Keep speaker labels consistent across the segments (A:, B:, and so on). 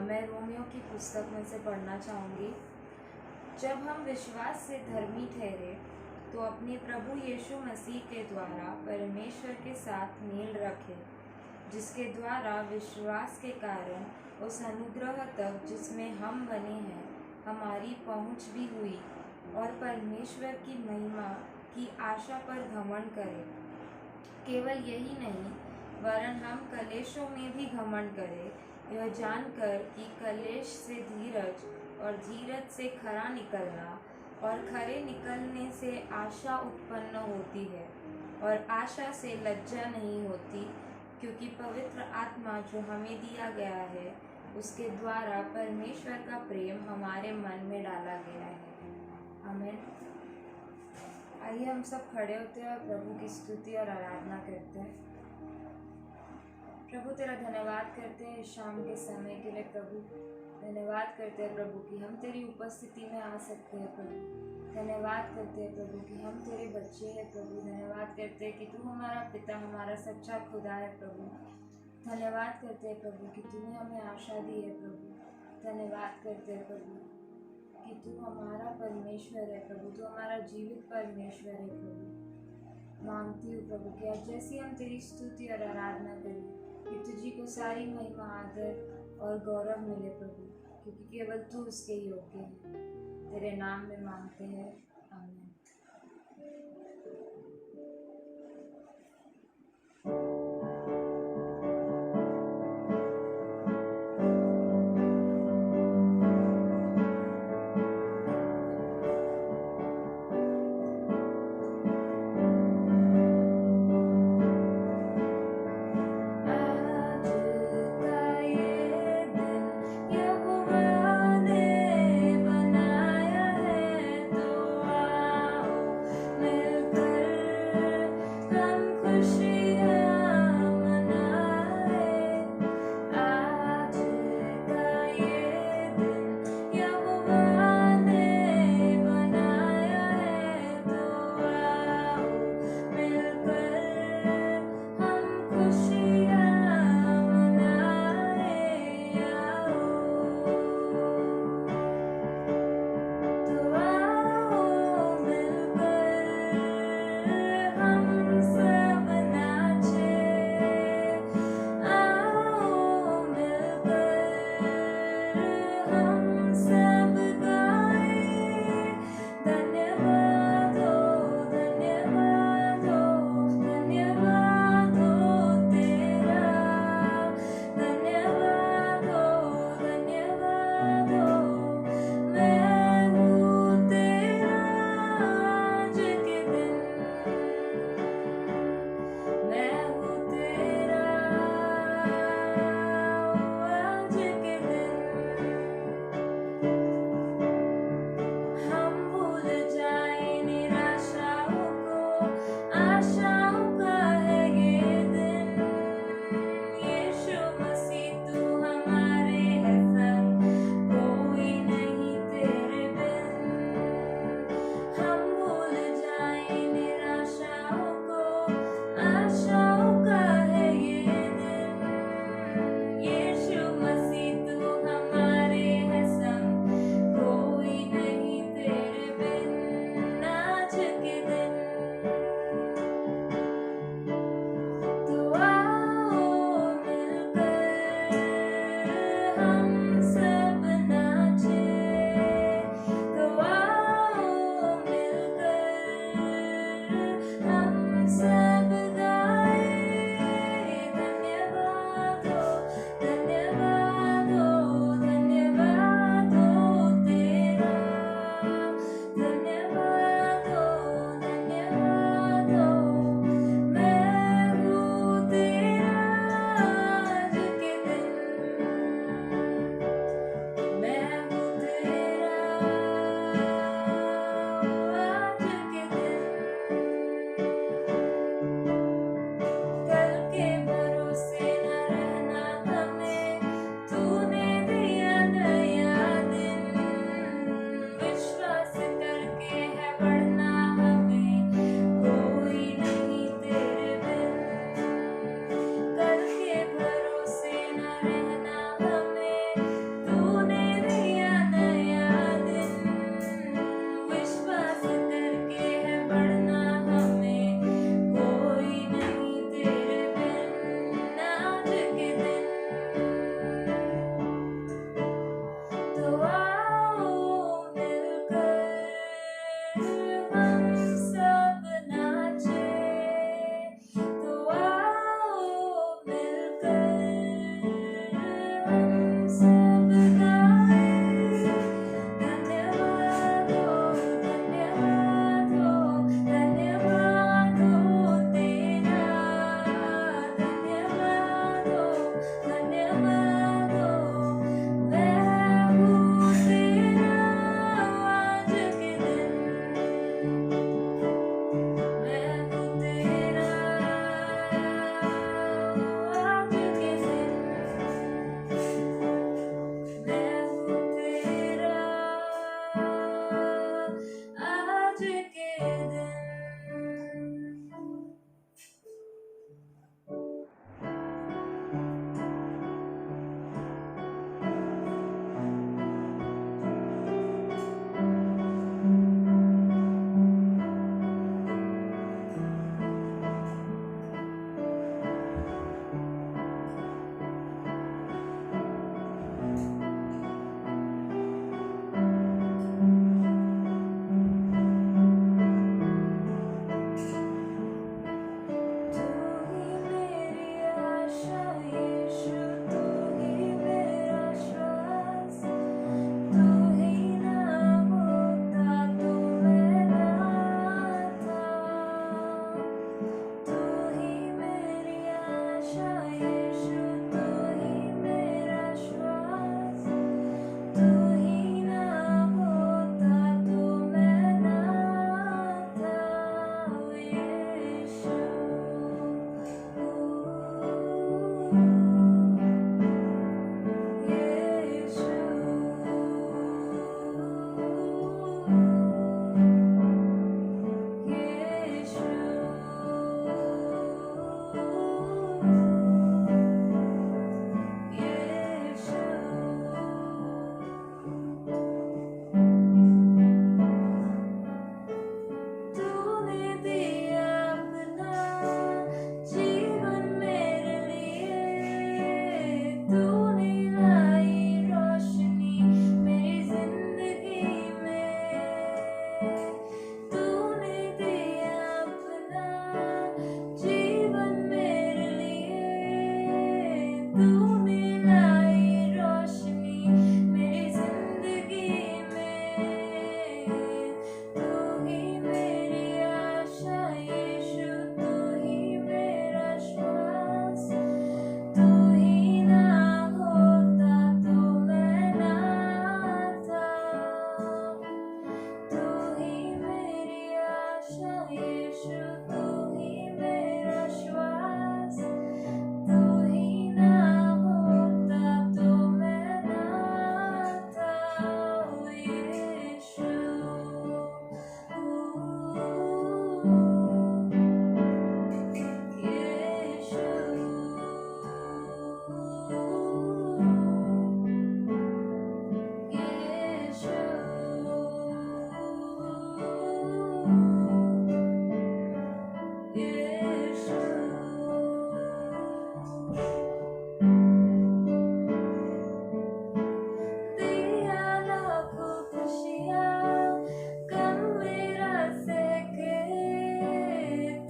A: मैं रोमियो की पुस्तक में से पढ़ना चाहूँगी। जब हम विश्वास से धर्मी ठहरे तो अपने प्रभु यीशु मसीह के द्वारा परमेश्वर के साथ मेल रखें, जिसके द्वारा विश्वास के कारण उस अनुग्रह तक जिसमें हम बने हैं हमारी पहुँच भी हुई, और परमेश्वर की महिमा की आशा पर घमंड करें। केवल यही नहीं, वरन हम कलेशों में भी घमंड करें, यह जानकर कि कलेश से धीरज और धीरज से खरा निकलना और खरे निकलने से आशा उत्पन्न होती है, और आशा से लज्जा नहीं होती, क्योंकि पवित्र आत्मा जो हमें दिया गया है उसके द्वारा परमेश्वर का प्रेम हमारे मन में डाला गया है। आमीन। आइए हम सब खड़े होते हैं और प्रभु की स्तुति और आराधना करते हैं। प्रभु तेरा धन्यवाद करते हैं इस शाम के समय के लिए। प्रभु धन्यवाद करते हैं प्रभु कि हम तेरी उपस्थिति में आ सकते हैं। प्रभु धन्यवाद करते हैं प्रभु कि हम तेरे बच्चे हैं। प्रभु धन्यवाद करते हैं कि तू हमारा पिता, हमारा सच्चा खुदा है। प्रभु धन्यवाद करते हैं प्रभु कि तूने हमें आशा दी है। प्रभु धन्यवाद करते हैं प्रभु कि तू हमारा परमेश्वर है। प्रभु तू हमारा जीवित परमेश्वर है। प्रभु मांगती हूँ प्रभु कि आज जैसी हम तेरी स्तुति और आराधना करें कि तुझी को सारी महिमा, आदर और गौरव मिले प्रभु, क्योंकि केवल तू उसके योग्य है। तेरे नाम में मांगते हैं, आमीन।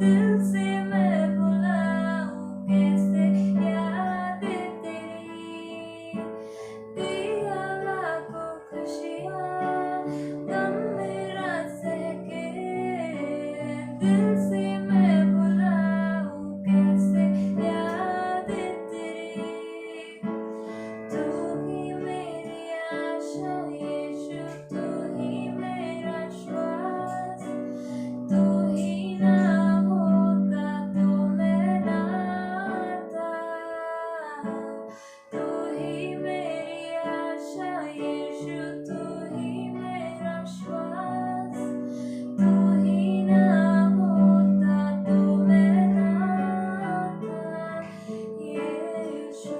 A: दिल से मैं बुलाऊं कैसे याद तेरी, दिया लाखों खुशियाँ गम मेरा सह के, दिल से मैं बुलाऊं कैसे याद तेरी, तू ही मेरी आशा यीशु, तू ही मेरा श्वास, तू ही ना होता तो मैं ना आता, तू ही मेरी आशा यीशु, तू ही मेरा श्वास, तू ही ना होता तो मैं ना आता, यीशु।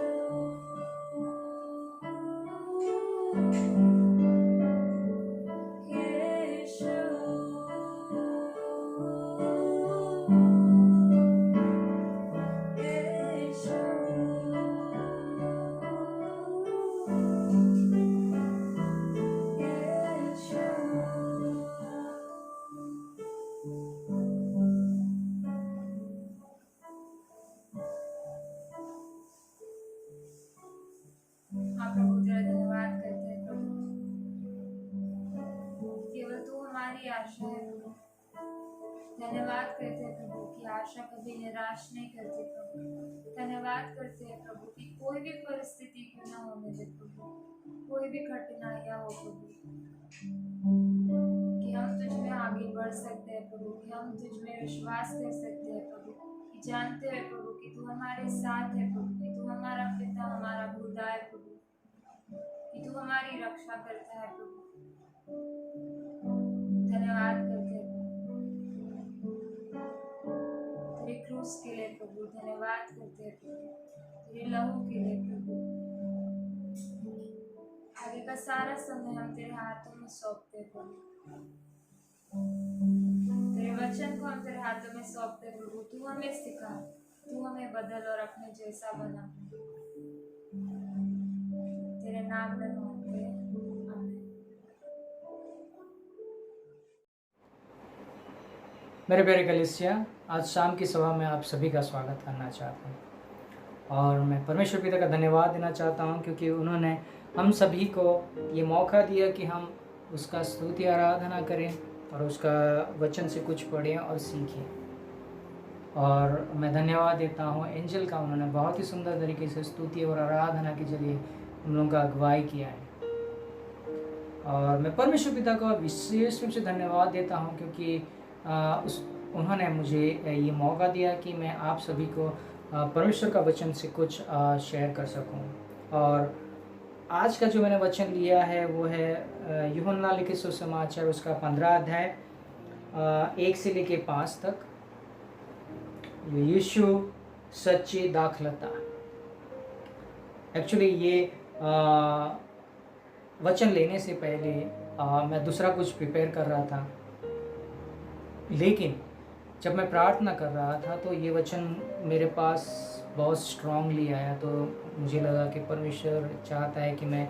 A: हाँ प्रभु, तेरा धन्यवाद करते हैं प्रभु, केवल तू हमारी आशा है प्रभु। धन्यवाद करते हैं प्रभु कि आशा कभी निराश नहीं करती प्रभु। धन्यवाद करते हैं प्रभु कि कोई भी परिस्थिति क्यों ना होने दे प्रभु, कोई भी कठिनाइयाँ हो प्रभु, कि हम तुझ में आगे बढ़ सकते हैं प्रभु, कि हम तुझ में विश्वास कर सकते हैं प्रभु, कि जानते हैं प्रभु कि तू हमारे साथ है प्रभु, कि तू हमारा पिता, हमारा खुदा है प्रभु, कि तू हमारी रक्षा करता है प्रभु। धन्यवाद करते हैं तेरे क्रूस के लिए प्रभु, धन्यवाद करते हैं प्रभु तेरे लहू के लिए प्रभु। आगे का सारा समय हम तेरे हाथों में सौंपते हैं प्रभु, तेरे वचन को हम तेरे हाथों में सौंपते हैं प्रभु। तू हमें सिखा, तू हमें बदल और अपने जैसा बना, तेरे नाम में मांगते हैं, आमीन।
B: मेरे प्यारे कलीसिया, आज शाम की सभा में आप सभी का स्वागत करना चाहता हूँ और मैं परमेश्वर पिता का धन्यवाद देना चाहता हूँ क्योंकि उन्होंने हम सभी को ये मौका दिया कि हम उसका स्तुति आराधना करें और उसका वचन से कुछ पढ़ें और सीखें। और मैं धन्यवाद देता हूँ एंजल का, उन्होंने बहुत ही सुंदर तरीके से स्तुति और आराधना के जरिए हम लोगों का अगुवाई किया है। और मैं परमेश्वर पिता को विशेष रूप से धन्यवाद देता हूँ क्योंकि उन्होंने मुझे ये मौका दिया कि मैं आप सभी को परमेश्वर का वचन से कुछ शेयर कर सकूं। और आज का जो मैंने वचन लिया है वो है यूहन्ना लिखित सुसमाचार, उसका 15 अध्याय 1 से लेके 5 तक। यीशु सच्ची दाखलता। एक्चुअली ये वचन लेने से पहले मैं दूसरा कुछ प्रिपेयर कर रहा था, लेकिन जब मैं प्रार्थना कर रहा था तो ये वचन मेरे पास बहुत स्ट्रांगली आया। तो मुझे लगा कि परमेश्वर चाहता है कि मैं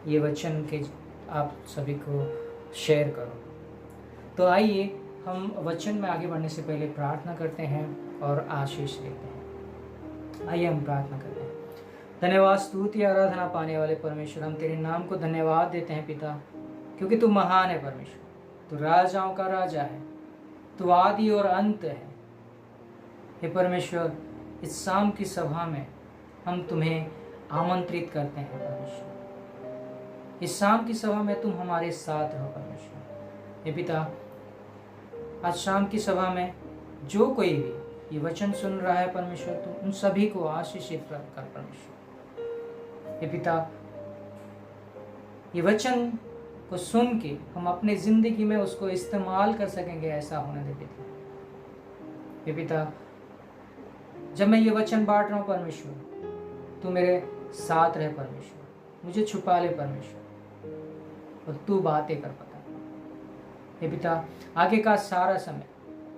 B: ये वचन के आप सभी को शेयर करूं। तो आइए हम वचन में आगे बढ़ने से पहले प्रार्थना करते हैं और आशीष लेते हैं। आइए हम प्रार्थना करते हैं। धन्यवाद, स्तुति, आराधना पाने वाले परमेश्वर, हम तेरे नाम को धन्यवाद देते हैं पिता, क्योंकि तू महान है परमेश्वर। तू राजाओं का राजा है, तू आदि और अंत है। हे परमेश्वर, इस शाम की सभा में हम तुम्हें आमंत्रित करते हैं परमेश्वर। इस शाम की सभा में तुम हमारे साथ रहो परमेश्वर। हे पिता, आज शाम की सभा में जो कोई भी ये वचन सुन रहा है परमेश्वर, तो उन सभी को आशीषित कर परमेश्वर। हे पिता, ये वचन को सुन के हम अपने जिंदगी में उसको इस्तेमाल कर सकेंगे, ऐसा होने दे पिता। हे पिता, जब मैं ये वचन बांट रहा हूँ परमेश्वर, तू मेरे साथ रहे परमेश्वर, मुझे छुपा ले परमेश्वर और तू बातें कर पता। हे पिता, आगे का सारा समय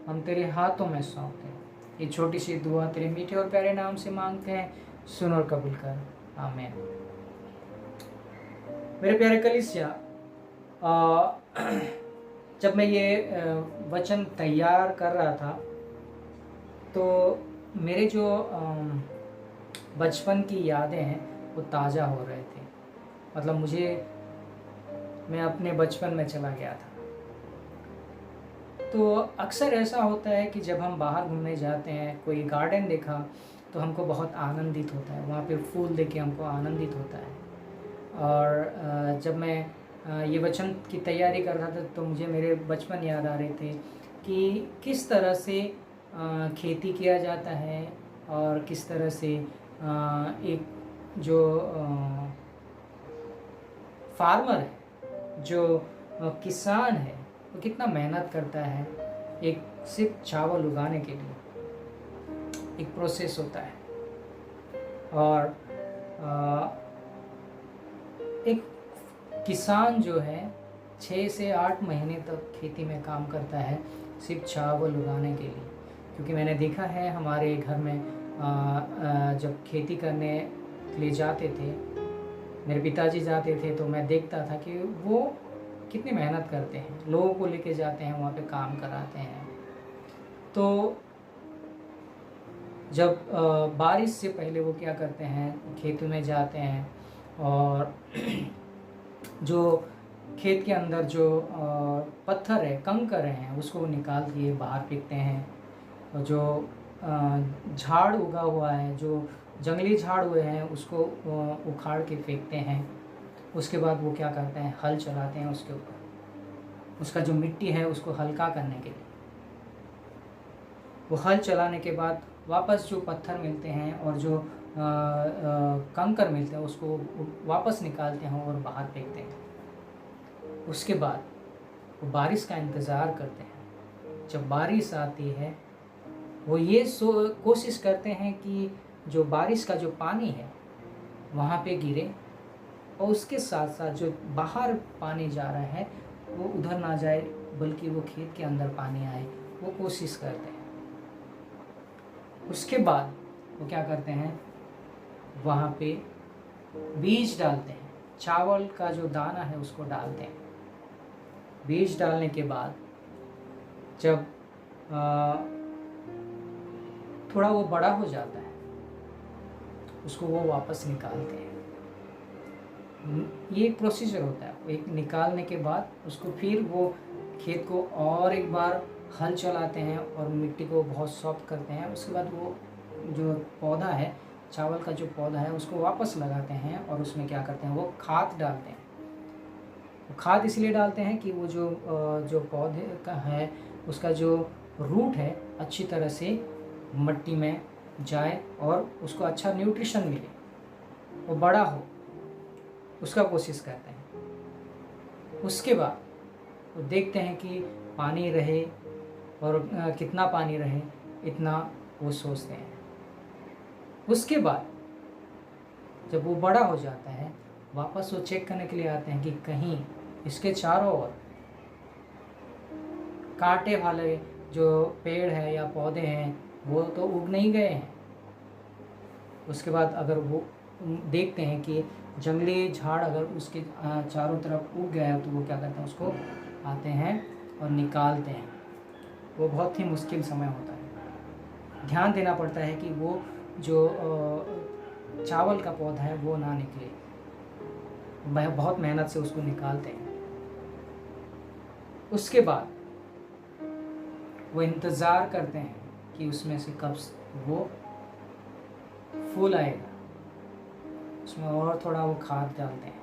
B: हम तेरे हाथों में सौंपते हैं। ये छोटी सी दुआ तेरे मीठे और प्यारे नाम से मांगते हैं, सुन और कबूल कर, आमीन। मेरे प्यारे कलीसिया, जब मैं ये वचन तैयार कर रहा था तो मेरे जो बचपन की यादें हैं वो ताज़ा हो रहे थे। मतलब मैं अपने बचपन में चला गया था। तो अक्सर ऐसा होता है कि जब हम बाहर घूमने जाते हैं, कोई गार्डन देखा तो हमको बहुत आनंदित होता है, वहाँ पे फूल देख के हमको आनंदित होता है। और जब मैं ये वचन की तैयारी कर रहा था तो मुझे मेरे बचपन याद आ रहे थे कि किस तरह से खेती किया जाता है और किस तरह से एक जो फार्मर है, जो किसान है, वो कितना मेहनत करता है एक सिर्फ चावल उगाने के लिए। एक प्रोसेस होता है। और एक किसान जो है 6 से 8 महीने तक खेती में काम करता है सिर्फ चावल उगाने के लिए। क्योंकि मैंने देखा है हमारे घर में जब खेती करने के लिए जाते थे, मेरे पिताजी जाते थे, तो मैं देखता था कि वो कितनी मेहनत करते हैं, लोगों को लेके जाते हैं, वहाँ पे काम कराते हैं। तो जब बारिश से पहले वो क्या करते हैं, खेतों में जाते हैं और जो खेत के अंदर जो पत्थर है, कंकर हैं, उसको निकाल के बाहर फेंकते हैं। और जो झाड़ उगा हुआ है, जो जंगली झाड़ हुए हैं, उसको उखाड़ के फेंकते हैं। उसके बाद वो क्या करते हैं, हल चलाते हैं उसके ऊपर, उसका जो मिट्टी है उसको हल्का करने के लिए। वो हल चलाने के बाद वापस जो पत्थर मिलते हैं और जो कंकर मिलते हैं उसको वापस निकालते हैं और बाहर फेंकते हैं। उसके बाद वो बारिश का इंतज़ार करते हैं। जब बारिश आती है वो ये कोशिश करते हैं कि जो बारिश का जो पानी है वहाँ पे गिरे और उसके साथ साथ जो बाहर पानी जा रहा है वो उधर ना जाए, बल्कि वो खेत के अंदर पानी आए, वो कोशिश करते हैं। उसके बाद वो क्या करते हैं, वहाँ पे बीज डालते हैं, चावल का जो दाना है उसको डालते हैं। बीज डालने के बाद जब थोड़ा वो बड़ा हो जाता है उसको वो वापस निकालते हैं। ये एक प्रोसीजर होता है। एक निकालने के बाद उसको फिर वो खेत को और एक बार हल चलाते हैं और मिट्टी को बहुत सॉफ्ट करते हैं। उसके बाद वो जो पौधा है, चावल का जो पौधा है, उसको वापस लगाते हैं और उसमें क्या करते हैं, वो खाद डालते हैं। वो खाद इसलिए डालते हैं कि वो जो पौधे का है उसका जो रूट है अच्छी तरह से मिट्टी में जाए और उसको अच्छा न्यूट्रिशन मिले, वो बड़ा हो, उसका कोशिश करते हैं। उसके बाद वो देखते हैं कि पानी रहे और कितना पानी रहे, इतना वो सोचते हैं। उसके बाद जब वो बड़ा हो जाता है वापस वो चेक करने के लिए आते हैं कि कहीं इसके चारों ओर कांटे वाले जो पेड़ है या पौधे हैं वो तो उग नहीं गए हैं। उसके बाद अगर वो देखते हैं कि जंगली झाड़ अगर उसके चारों तरफ उग गया है तो वो क्या करते हैं, उसको आते हैं और निकालते हैं। वो बहुत ही मुश्किल समय होता है। ध्यान देना पड़ता है कि वो जो चावल का पौधा है वो ना निकले। बहुत मेहनत से उसको निकालते हैं। उसके बाद वो इंतज़ार करते हैं कि उसमें से कब वो फूल आएगा। उसमें और थोड़ा वो खाद डालते हैं।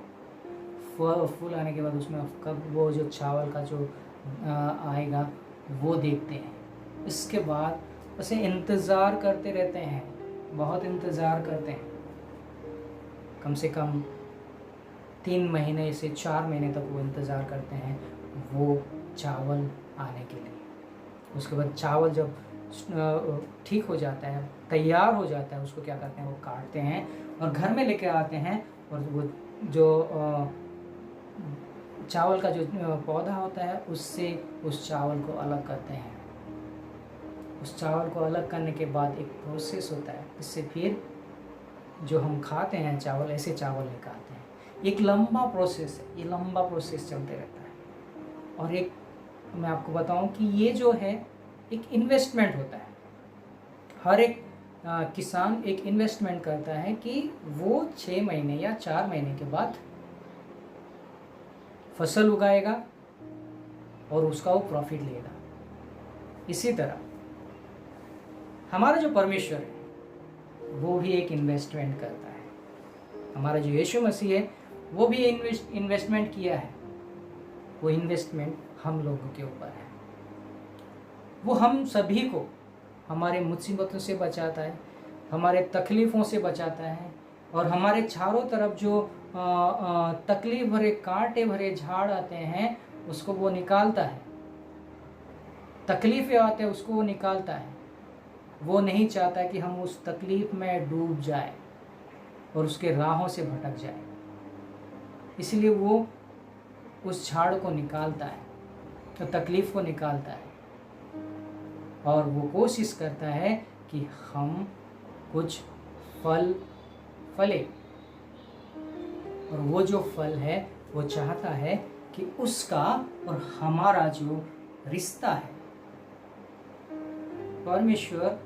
B: फूल आने के बाद उसमें कब वो जो चावल का जो आएगा वो देखते हैं। इसके बाद उसे इंतज़ार करते रहते हैं, बहुत इंतज़ार करते हैं। कम से कम 3 महीने से 4 महीने तक वो इंतज़ार करते हैं वो चावल आने के लिए। उसके बाद चावल जब ठीक हो जाता है, तैयार हो जाता है, उसको क्या करते हैं, वो काटते हैं और घर में लेके आते हैं और वो जो चावल का जो पौधा होता है उससे उस चावल को अलग करते हैं। उस चावल को अलग करने के बाद एक प्रोसेस होता है, इससे फिर जो हम खाते हैं चावल, ऐसे चावल निकालते हैं। एक लंबा प्रोसेस है, ये लंबा प्रोसेस चलते रहता है। और एक मैं आपको बताऊं कि ये जो है एक इन्वेस्टमेंट होता है। हर एक किसान एक इन्वेस्टमेंट करता है कि वो 6 महीने या 4 महीने के बाद फसल उगाएगा और उसका वो प्रॉफिट लेगा। इसी तरह हमारा जो परमेश्वर है वो भी एक इन्वेस्टमेंट करता है। हमारा जो यीशु मसीह है वो भी इन्वेस्टमेंट किया है। वो इन्वेस्टमेंट हम लोगों के ऊपर है। वो हम सभी को हमारे मुसीबतों से बचाता है, हमारे तकलीफ़ों से बचाता है, और हमारे चारों तरफ जो तकलीफ भरे कांटे भरे झाड़ आते हैं उसको वो निकालता है। तकलीफ़ें आते हैं उसको वो निकालता है। वो नहीं चाहता कि हम उस तकलीफ़ में डूब जाए और उसके राहों से भटक जाए। इसलिए वो उस झाड़ को निकालता है, तो तकलीफ़ को निकालता है, और वो कोशिश करता है कि हम कुछ फल फले। और वो जो फल है वो चाहता है कि उसका और हमारा जो रिश्ता है, परमेश्वर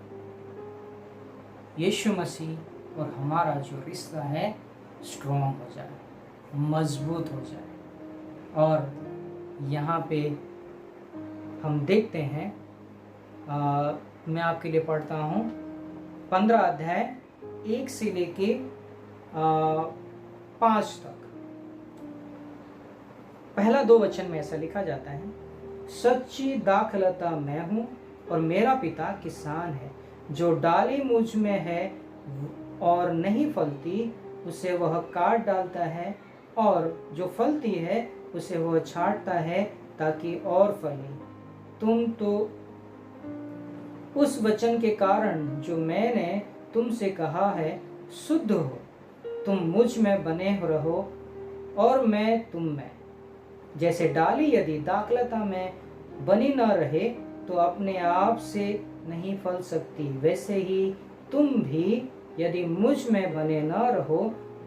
B: यीशु मसीह और हमारा जो रिश्ता है स्ट्रॉन्ग हो जाए, मजबूत हो जाए। और यहाँ पे हम देखते हैं, मैं आपके लिए पढ़ता हूँ 15 अध्याय 1 से लेके 5 तक। पहला 2 वचन में ऐसा लिखा जाता है, सच्ची दाखलता मैं हूँ और मेरा पिता किसान है। जो डाली मुझ में है और नहीं फलती उसे वह काट डालता है, और जो फलती है उसे वह छांटता है ताकि और फले। तुम तो उस वचन के कारण जो मैंने तुमसे कहा है शुद्ध हो। तुम मुझ में बने रहो और मैं तुम में। जैसे डाली यदि दाखलता में बनी न रहे तो अपने आप से नहीं फल सकती, वैसे ही तुम भी यदि मुझ में बने न रहो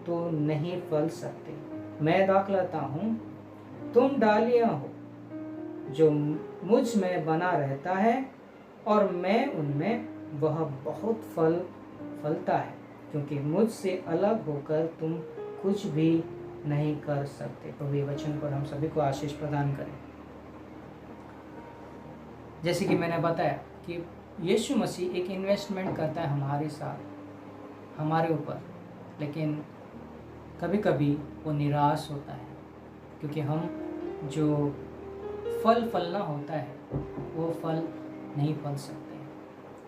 B: तो नहीं फल सकते। मैं दाखलता हूँ, तुम डालियाँ हो। जो मुझ में बना रहता है और मैं उनमें, वह बहुत फल फलता है, क्योंकि मुझसे अलग होकर तुम कुछ भी नहीं कर सकते। प्रभु ये वचन पर हम सभी को आशीष प्रदान करें। जैसे कि मैंने बताया कि यीशु मसीह एक इन्वेस्टमेंट करता है हमारे साथ, हमारे ऊपर, लेकिन कभी कभी वो निराश होता है, क्योंकि हम जो फल फलना होता है वो फल नहीं फल सकते,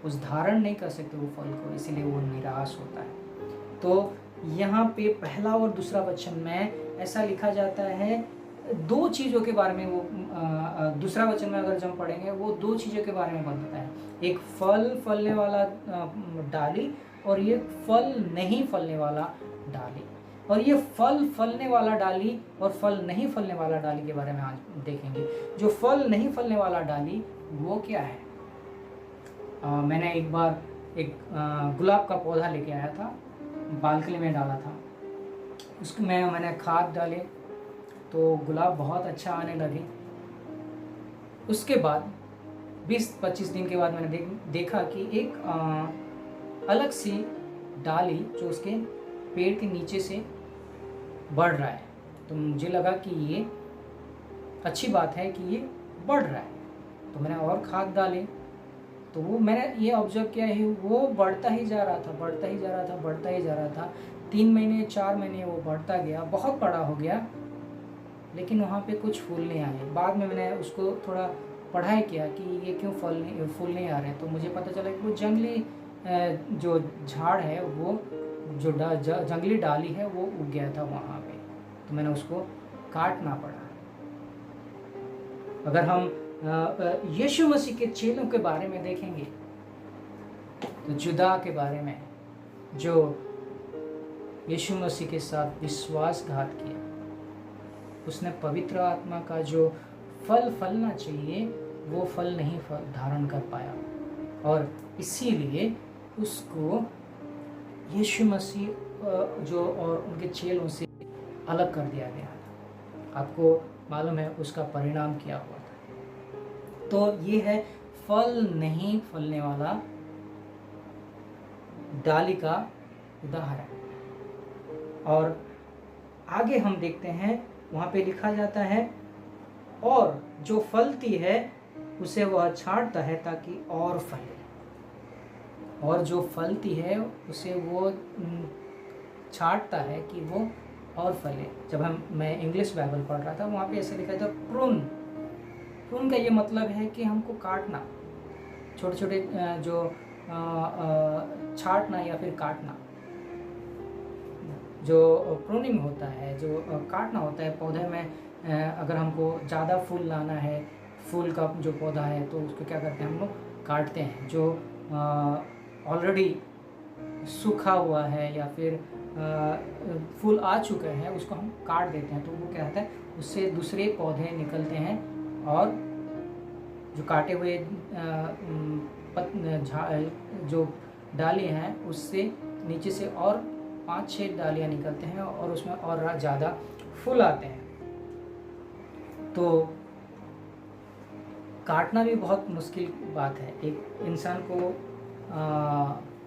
B: उस धारण नहीं कर सकते वो फल को, इसीलिए वो निराश होता है। तो यहाँ पे पहला और दूसरा वचन में ऐसा लिखा जाता है, 2 चीज़ों के बारे में वो दूसरा वचन में अगर हम पढ़ेंगे वो 2 चीज़ों के बारे में बताता है। एक फल फलने वाला डाली और ये फल नहीं फलने वाला डाली। और ये फल फलने वाला डाली और फल नहीं फलने वाला डाली के बारे में आज देखेंगे। जो फल नहीं फलने वाला डाली वो क्या है? मैंने एक बार एक गुलाब का पौधा लेके आया था, बालकनी में डाला था। उसमें मैंने खाद डाले तो गुलाब बहुत अच्छा आने लगे। उसके बाद 20-25 दिन के बाद मैंने देखा कि एक अलग सी डाली जो उसके पेड़ के नीचे से बढ़ रहा है। तो मुझे लगा कि ये अच्छी बात है कि ये बढ़ रहा है, तो मैंने और खाद डाले। तो वो मैंने ये ऑब्जर्व किया है, वो बढ़ता ही जा रहा था, बढ़ता ही जा रहा था, बढ़ता ही जा रहा था। 3 महीने 4 महीने वो बढ़ता गया, बहुत बड़ा हो गया, लेकिन वहाँ पे कुछ फूल नहीं आए। बाद में मैंने उसको थोड़ा पढ़ाई किया कि ये क्यों फूल नहीं आ रहे, तो मुझे पता चला कि वो जंगली जो झाड़ है, वो जो जंगली डाली है वो उग गया था वहाँ पे, तो मैंने उसको काटना पड़ा। अगर हम यीशु मसीह के चेलों के बारे में देखेंगे तो जुदा के बारे में, जो यीशु मसीह के साथ विश्वासघात किया, उसने पवित्र आत्मा का जो फल फलना चाहिए वो फल नहीं धारण कर पाया, और इसीलिए उसको यीशु मसीह जो और उनके चेलों से अलग कर दिया गया था। आपको मालूम है उसका परिणाम क्या हुआ था। तो ये है फल नहीं फलने वाला डाली का उदाहरण। और आगे हम देखते हैं, वहाँ पे लिखा जाता है, और जो फलती है उसे वह छांटता है ताकि और फले। और जो फलती है उसे वो छांटता है कि वो और फले। जब मैं इंग्लिश बाइबल पढ़ रहा था, वहाँ पे ऐसे लिखा था प्रून। प्रून का ये मतलब है कि हमको काटना, छोटे छोटे जो छांटना या फिर काटना। जो प्रूनिंग होता है, जो काटना होता है पौधे में, अगर हमको ज़्यादा फूल लाना है, फूल का जो पौधा है, तो उसको क्या करते हैं, हम लोग काटते हैं। जो ऑलरेडी सूखा हुआ है या फिर फूल आ चुके हैं, उसको हम काट देते हैं, तो वो क्या होता है, उससे दूसरे पौधे निकलते हैं, और जो काटे हुए जो डालियाँ हैं उससे नीचे से और 5-6 डालियाँ निकलते हैं, और उसमें और ज़्यादा फूल आते हैं। तो काटना भी बहुत मुश्किल बात है। एक इंसान को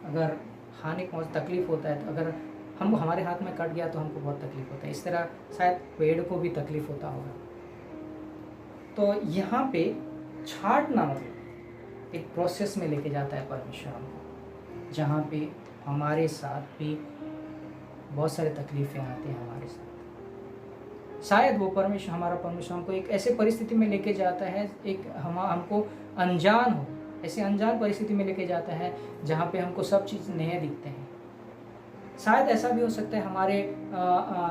B: अगर हानि पहुँच तकलीफ़ होता है, तो अगर हमारे हाथ में कट गया तो हमको बहुत तकलीफ़ होता है। इस तरह शायद पेड़ को भी तकलीफ़ होता होगा। तो यहाँ पे छांटना मतलब एक प्रोसेस में लेके जाता है परमेश्वर हमको, जहाँ पे हमारे साथ भी बहुत सारे तकलीफ़ें आती हैं हमारे साथ। शायद वो हमारा परमेश्वर हमको एक ऐसे परिस्थिति में लेके जाता है, एक हमको अनजान हो, ऐसे अनजान परिस्थिति में लेके जाता है जहाँ पे हमको सब चीज़ नए दिखते हैं। शायद ऐसा भी हो सकता है हमारे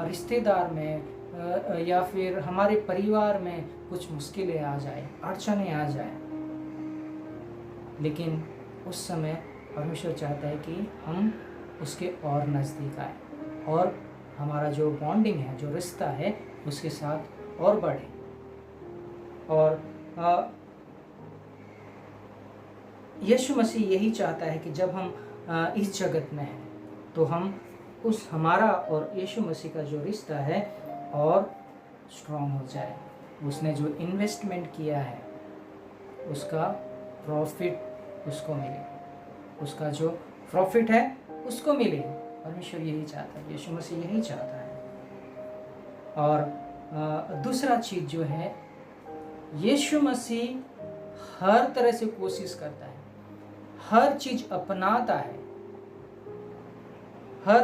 B: रिश्तेदार में या फिर हमारे परिवार में कुछ मुश्किलें आ जाए, अड़चनें आ जाए, लेकिन उस समय परमेश्वर चाहता है कि हम उसके और नज़दीक आए, और हमारा जो बॉन्डिंग है, जो रिश्ता है, उसके साथ और बढ़े। और यीशु मसीह यही चाहता है कि जब हम इस जगत में हैं, तो हम उस हमारा और यीशु मसीह का जो रिश्ता है और स्ट्रॉन्ग हो जाए। उसने जो इन्वेस्टमेंट किया है उसका प्रॉफिट उसको मिले, उसका जो प्रॉफिट है उसको मिले। परमेश्वर यही चाहता है, यीशु मसीह यही चाहता है। और दूसरा चीज़ जो है, यीशु मसीह हर तरह से कोशिश करता है, हर चीज़ अपनाता है, हर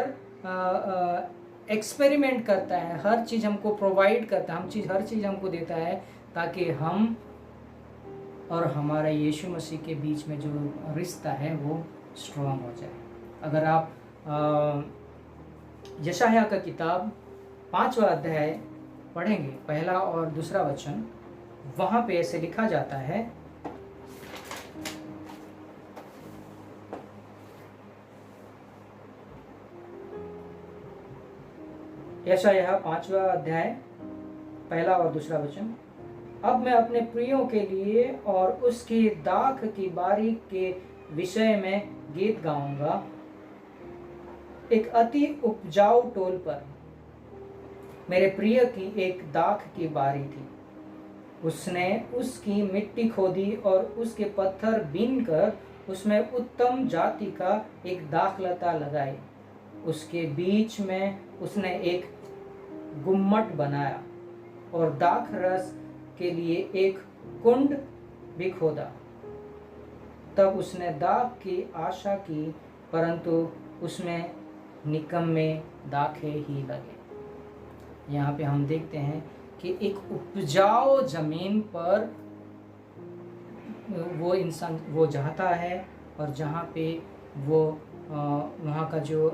B: एक्सपेरिमेंट करता है, हर चीज़ हमको प्रोवाइड करता है, हर चीज़ हमको देता है, ताकि हम और हमारा यीशु मसीह के बीच में जो रिश्ता है वो स्ट्रॉन्ग हो जाए। अगर आप यशायाह का किताब 5वां अध्याय पढ़ेंगे, 1 और 2 वचन, वहाँ पे ऐसे लिखा जाता है, यशायाह 5वां अध्याय 1 और 2 वचन, अब मैं अपने प्रियों के लिए और उसकी दाख की बारी के विषय में गीत गाऊंगा। एक अति उपजाऊ टोल पर मेरे प्रिय की एक दाख की बारी थी। उसने उसकी मिट्टी खोदी और उसके पत्थर बीनकर उसमें उत्तम जाति का एक दाखलता लगाई। उसके बीच में उसने एक गुम्मट बनाया और दाख रस के लिए एक कुंड भी खोदा। तब उसने दाख की आशा की, परंतु उसमें निकम्मे दाखे ही लगे। यहाँ पे हम देखते हैं कि एक उपजाऊ जमीन पर वो इंसान वो जाता है, और जहाँ पे वो वहाँ का जो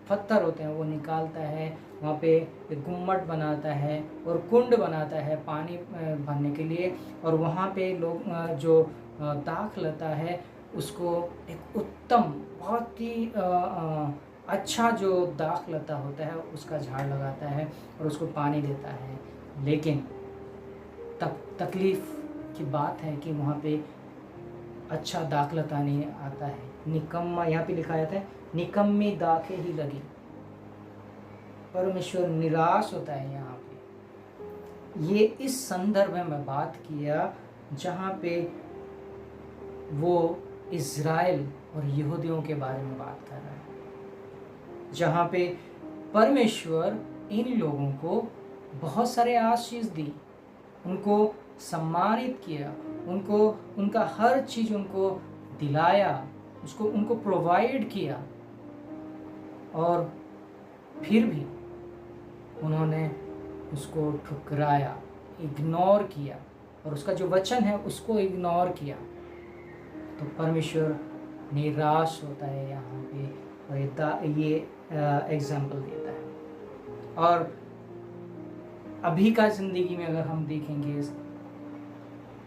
B: पत्थर होते हैं वो निकालता है, वहाँ पे एक गुम्मट बनाता है और कुंड बनाता है पानी भरने के लिए, और वहाँ पे लोग जो दाख लता है उसको एक उत्तम, बहुत ही अच्छा जो दाख लता होता है उसका झाड़ लगाता है और उसको पानी देता है। लेकिन तकलीफ़ की बात है कि वहाँ पे अच्छा दाख लता नहीं आता है, निकम्मा, यहाँ पे लिखा जाता है निकम्मी दाखें ही लगी। परमेश्वर निराश होता है यहाँ पे। ये इस संदर्भ में मैं बात किया जहाँ पे वो इज़राइल और यहूदियों के बारे में बात कर रहा है, जहाँ पे परमेश्वर इन लोगों को बहुत सारे आशीष दी, उनको सम्मानित किया, उनको उनका हर चीज़ उनको दिलाया, उनको प्रोवाइड किया, और फिर भी उन्होंने उसको ठुकराया, इग्नोर किया, और उसका जो वचन है उसको इग्नोर किया। तो परमेश्वर निराश होता है यहाँ पे, और ये एग्जाम्पल देता है। और अभी का ज़िंदगी में अगर हम देखेंगे,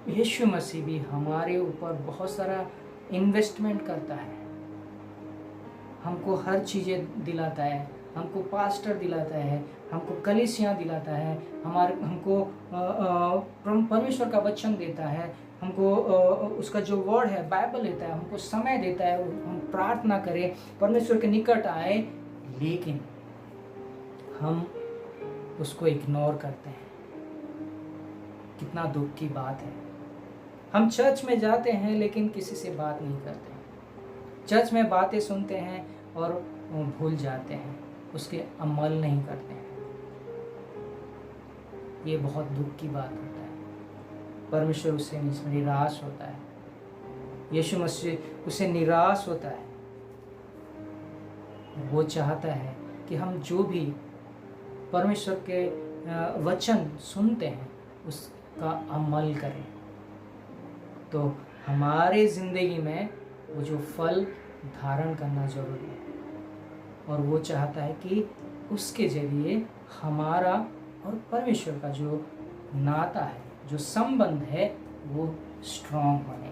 B: यीशु मसीह भी हमारे ऊपर बहुत सारा इन्वेस्टमेंट करता है, हमको हर चीज़ें दिलाता है, हमको पास्टर दिलाता है, हमको कलीसिया दिलाता है, हमको परमेश्वर का वचन देता है, हमको उसका जो वर्ड है बाइबल देता है, हमको समय देता है, हम प्रार्थना करें, परमेश्वर के निकट आए, लेकिन हम उसको इग्नोर करते हैं। कितना दुख की बात है। हम चर्च में जाते हैं लेकिन किसी से बात नहीं करते हैं, चर्च में बातें सुनते हैं और भूल जाते हैं, उसके अमल नहीं करते हैं। ये बहुत दुख की बात होता है। परमेश्वर उससे निराश होता है, यीशु मसीह उससे निराश होता है। वो चाहता है कि हम जो भी परमेश्वर के वचन सुनते हैं उसका अमल करें। तो हमारे ज़िंदगी में वो जो फल धारण करना ज़रूरी है, और वो चाहता है कि उसके ज़रिए हमारा और परमेश्वर का जो नाता है, जो संबंध है, वो स्ट्रॉन्ग बने।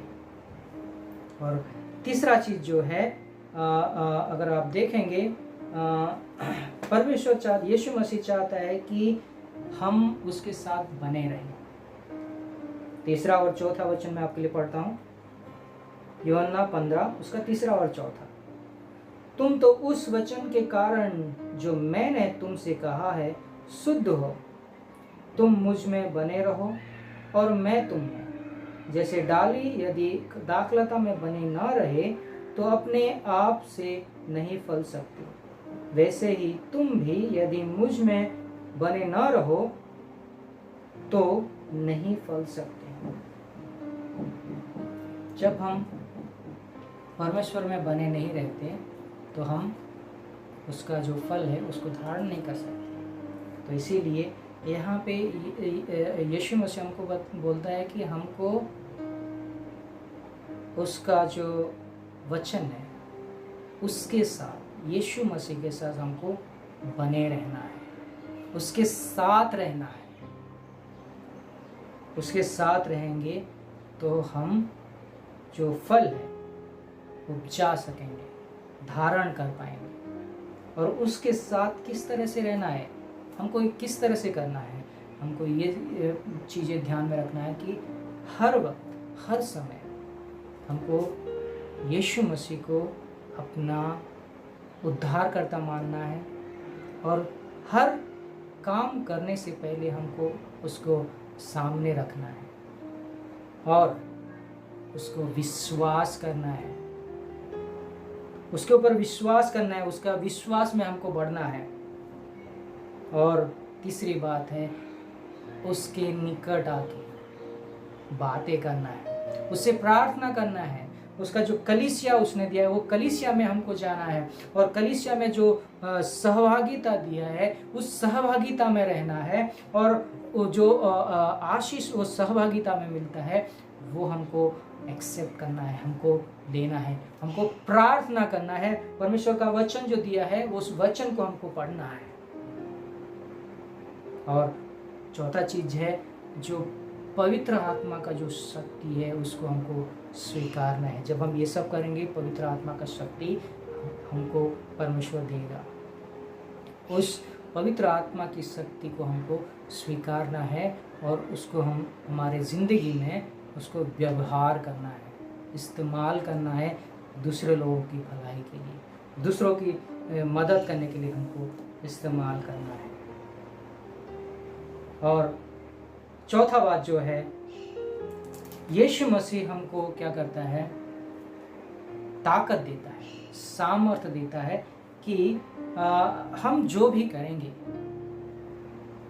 B: और तीसरा चीज़ जो है, अगर आप देखेंगे, परमेश्वर यीशु मसीह चाहता है कि हम उसके साथ बने रहें। तीसरा और चौथा वचन मैं आपके लिए पढ़ता हूँ, यूहन्ना 15 उसका तीसरा और चौथा। तुम तो उस वचन के कारण जो मैंने तुमसे कहा है शुद्ध हो। तुम मुझ में बने रहो और मैं तुम में। जैसे डाली यदि दाखलता में बनी न रहे तो अपने आप से नहीं फल सकती, वैसे ही तुम भी यदि मुझ में बने न रहो तो नहीं फल सकते। जब हम परमेश्वर में बने नहीं रहते तो हम उसका जो फल है उसको धारण नहीं कर सकते। तो इसीलिए यहाँ पे यीशु मसीह हमको बोलता है कि हमको उसका जो वचन है उसके साथ, यीशु मसीह के साथ हमको बने रहना है, उसके साथ रहना है। उसके साथ रहेंगे तो हम जो फल है उपजा सकेंगे, धारण कर पाएंगे। और उसके साथ किस तरह से रहना है, हमको किस तरह से करना है, हमको ये चीज़ें ध्यान में रखना है कि हर वक्त, हर समय हमको यीशु मसीह को अपना उद्धारकर्ता मानना है, और हर काम करने से पहले हमको उसको सामने रखना है और उसको विश्वास करना है, उसके ऊपर विश्वास करना है, उसका विश्वास में हमको बढ़ना है। और तीसरी बात है, उसके निकट आके बातें करना है, उससे प्रार्थना करना है। उसका जो कलीसिया उसने दिया है वो कलीसिया में हमको जाना है, और कलीसिया में जो सहभागिता दिया है उस सहभागिता में रहना है, और वो जो आशीष वो सहभागिता में मिलता है वो हमको एक्सेप्ट करना है, हमको लेना है, हमको प्रार्थना करना है। परमेश्वर का वचन जो दिया है उस वचन को हमको पढ़ना है। और चौथा चीज है, जो पवित्र आत्मा का जो शक्ति है उसको हमको स्वीकारना है। जब हम ये सब करेंगे, पवित्र आत्मा का शक्ति हमको परमेश्वर देगा। उस पवित्र आत्मा की शक्ति को हमको स्वीकारना है और उसको हम हमारे ज़िंदगी में उसको व्यवहार करना है, इस्तेमाल करना है दूसरे लोगों की भलाई के लिए, दूसरों की मदद करने के लिए हमको इस्तेमाल करना है। और चौथा बात जो है, यीशु मसीह हमको क्या करता है, ताकत देता है, सामर्थ्य देता है कि हम जो भी करेंगे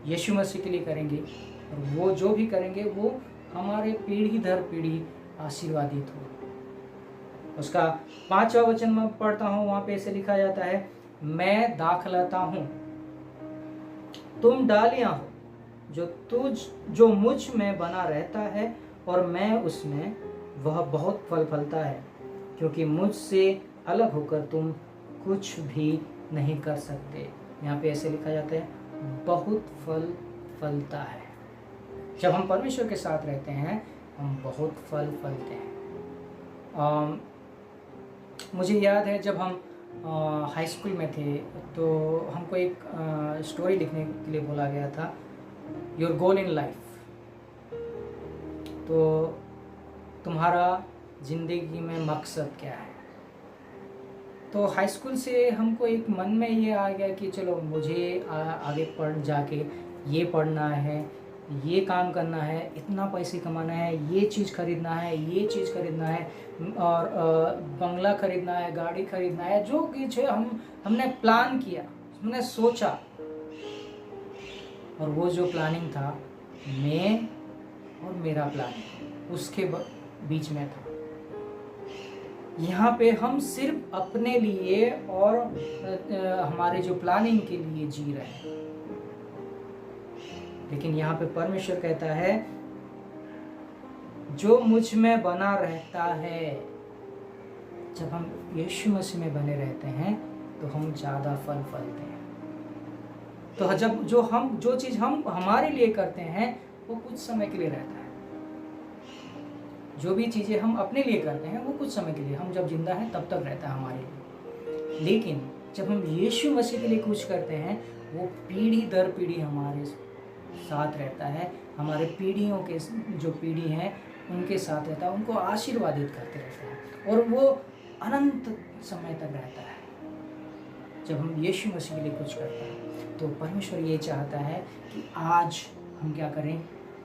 B: यीशु मसीह के लिए करेंगे, और वो जो भी करेंगे वो हमारे पीढ़ी दर पीढ़ी आशीर्वादित हो। उसका 5वां वचन मैं पढ़ता हूँ, वहाँ पे ऐसे लिखा जाता है, मैं दाखलता हूँ, तुम डालियाँ हो, जो मुझ में बना रहता है और मैं उसमें, वह बहुत फल फलता है, क्योंकि मुझसे अलग होकर तुम कुछ भी नहीं कर सकते। यहाँ पे ऐसे लिखा जाता है, बहुत फल फलता है। जब हम परमेश्वर के साथ रहते हैं हम बहुत फल फलते हैं। मुझे याद है जब हम हाई स्कूल में थे तो हमको एक स्टोरी लिखने के लिए बोला गया था, योर गोल इन लाइफ। तो तुम्हारा ज़िंदगी में मकसद क्या है। तो हाई स्कूल से हमको एक मन में ये आ गया कि चलो मुझे आगे जाके ये पढ़ना है, ये काम करना है, इतना पैसे कमाना है, ये चीज़ खरीदना है, ये चीज़ खरीदना है, और बंगला खरीदना है, गाड़ी खरीदना है, जो कुछ है हमने प्लान किया, हमने सोचा, और वो जो प्लानिंग था मैं और मेरा प्लानिंग उसके बीच में था। यहाँ पे हम सिर्फ अपने लिए और हमारे जो प्लानिंग के लिए जी रहे हैं, लेकिन यहाँ पे परमेश्वर कहता है, जो मुझ में बना रहता है, जब हम यीशु मसीह में बने रहते हैं तो हम ज़्यादा फल फलते हैं। तो जब जो चीज़ हम हमारे लिए करते हैं वो कुछ समय के लिए रहता है। जो भी चीज़ें हम अपने लिए करते हैं वो कुछ समय के लिए, हम जब जिंदा हैं तब तक रहता है हमारे लिए। लेकिन जब हम यीशु मसीह के लिए कुछ करते हैं वो पीढ़ी दर पीढ़ी हमारे साथ रहता है, हमारे पीढ़ियों के जो पीढ़ी हैं उनके साथ रहता है, उनको आशीर्वादित करते रहता है, और वो अनंत समय तक रहता है। जब हम यीशु मसीह के लिए कुछ करते हैं तो परमेश्वर ये चाहता है कि आज हम क्या करें,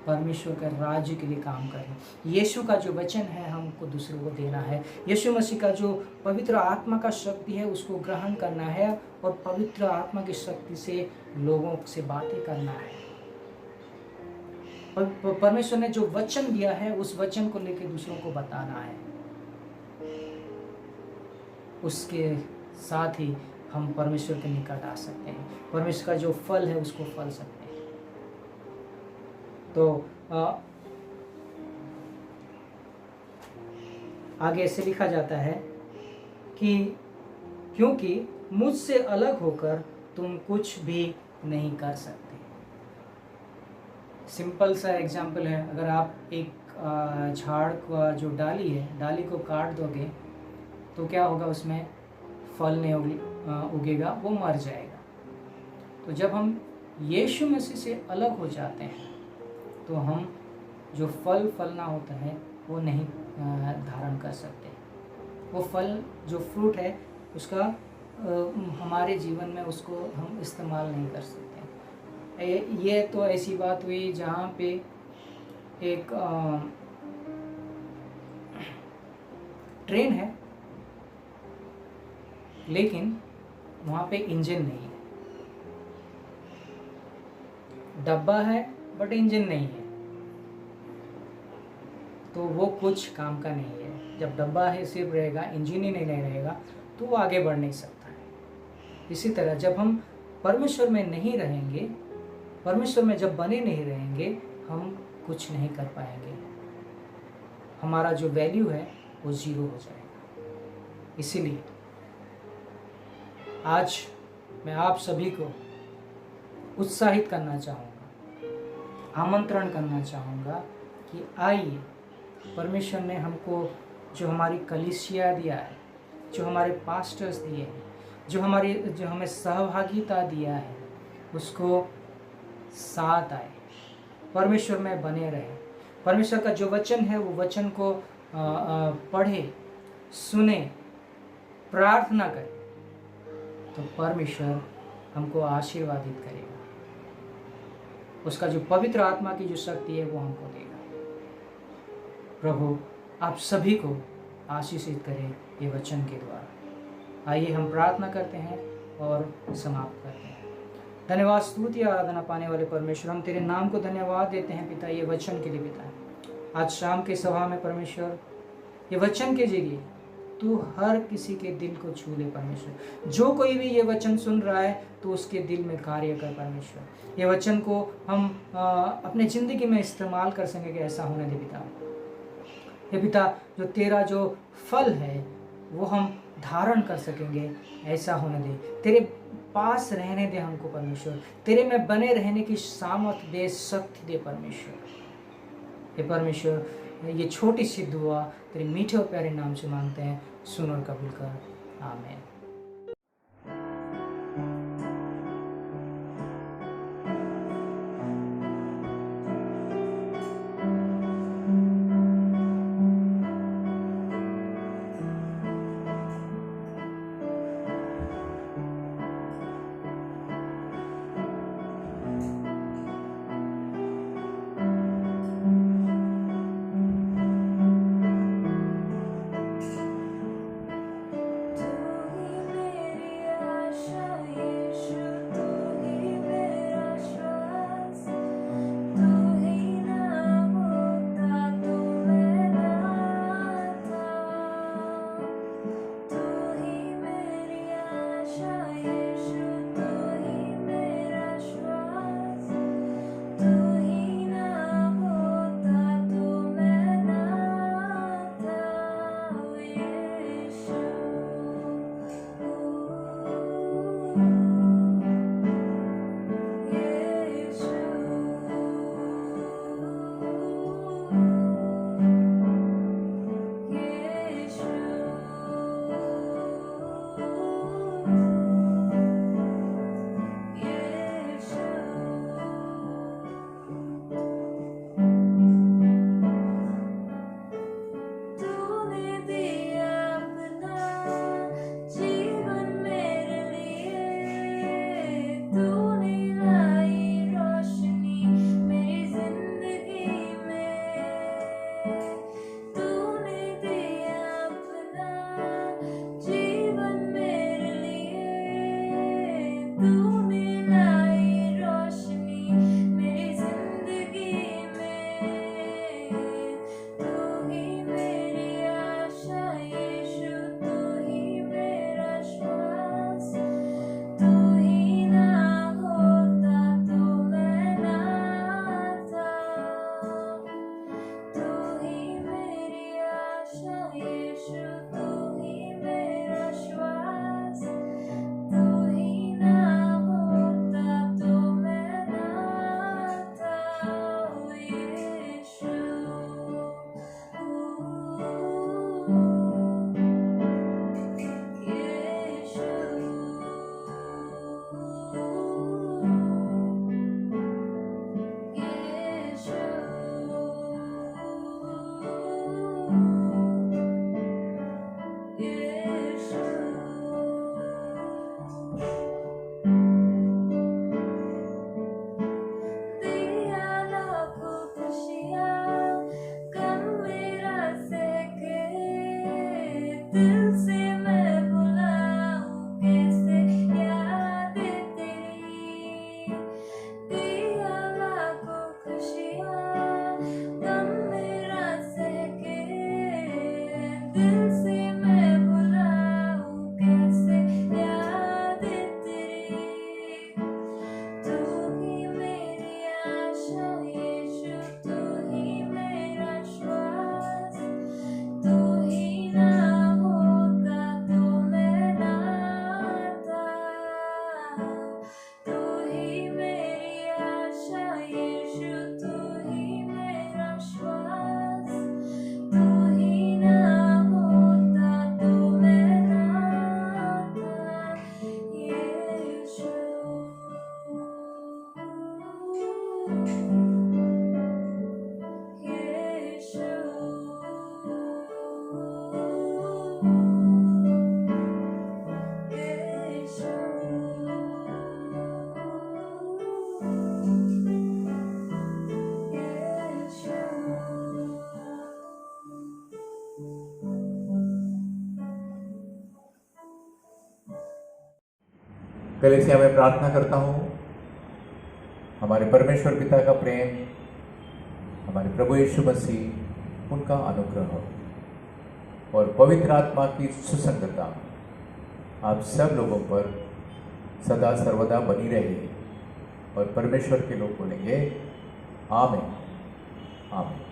B: परमेश्वर के राज्य के लिए काम करें। यीशु का जो वचन है हमको दूसरों को देना है, यीशु मसीह का जो पवित्र आत्मा का शक्ति है उसको ग्रहण करना है, और पवित्र आत्मा की शक्ति से लोगों से बातें करना है। और परमेश्वर ने जो वचन दिया है उस वचन को लेकर दूसरों को बताना है। उसके साथ ही हम परमेश्वर के निकट आ सकते हैं, परमेश्वर का जो फल है उसको फल सकते हैं। तो आगे ऐसे लिखा जाता है कि क्योंकि मुझसे अलग होकर तुम कुछ भी नहीं कर सकते। सिंपल सा एग्जाम्पल है, अगर आप एक झाड़ का जो डाली है, डाली को काट दोगे तो क्या होगा, उसमें फल नहीं उगेगा, वो मर जाएगा। तो जब हम यीशु मसीह से अलग हो जाते हैं तो हम जो फल फलना होता है वो नहीं धारण कर सकते। वो फल जो फ्रूट है उसका हमारे जीवन में उसको हम इस्तेमाल नहीं कर सकते। ये तो ऐसी बात हुई जहाँ पे एक ट्रेन है लेकिन वहाँ पे इंजन नहीं है, डब्बा है बट इंजन नहीं है, तो वो कुछ काम का नहीं है। जब डब्बा है सिर्फ रहेगा, इंजन ही नहीं रहेगा तो वो आगे बढ़ नहीं सकता है। इसी तरह जब हम परमेश्वर में नहीं रहेंगे, परमेश्वर में जब बने नहीं रहेंगे, हम कुछ नहीं कर पाएंगे। हमारा जो वैल्यू है वो ज़ीरो हो जाएगा। इसीलिए आज मैं आप सभी को उत्साहित करना चाहूँगा, आमंत्रण करना चाहूँगा कि आइए, परमेश्वर ने हमको जो हमारी कलीसिया दिया है, जो हमारे पास्टर्स दिए हैं, जो हमें सहभागिता दिया है, उसको साथ आए, परमेश्वर में बने रहे। परमेश्वर का जो वचन है वो वचन को पढ़े, सुने, प्रार्थना करें, तो परमेश्वर हमको आशीर्वादित करेगा। उसका जो पवित्र आत्मा की जो शक्ति है वो हमको देगा। प्रभु आप सभी को आशीषित करे ये वचन के द्वारा। आइए हम प्रार्थना करते हैं और समाप्त करते हैं। धन्यवाद, स्तुति, आराधना पाने वाले परमेश्वर, हम तेरे नाम को धन्यवाद देते हैं पिता ये वचन के लिए। पिता आज शाम के सभा में परमेश्वर ये वचन के जरिए तू हर किसी के दिल को छू ले परमेश्वर। जो कोई भी ये वचन सुन रहा है तो उसके दिल में कार्य कर परमेश्वर। ये वचन को हम अपने ज़िंदगी में इस्तेमाल कर सकेंगे, ऐसा होने दे पिता। ये पिता जो तेरा जो फल है वो हम धारण कर सकेंगे, ऐसा होने दे। तेरे पास रहने दे हमको परमेश्वर, तेरे में बने रहने की सामर्थ दे, शक्ति दे परमेश्वर। ये परमेश्वर ये छोटी सी दुआ तेरे मीठे और प्यारे नाम से मांगते हैं, सुन और कबूल कर, आमीन।
A: तू ही ना होता
C: कलीसिया में प्रार्थना करता हूँ हमारे परमेश्वर पिता का प्रेम, हमारे प्रभु यीशु मसीह उनका अनुग्रह और पवित्र आत्मा की सुसंगता आप सब लोगों पर सदा सर्वदा बनी रहे और परमेश्वर के लोग बोलेंगे आमीन आमीन।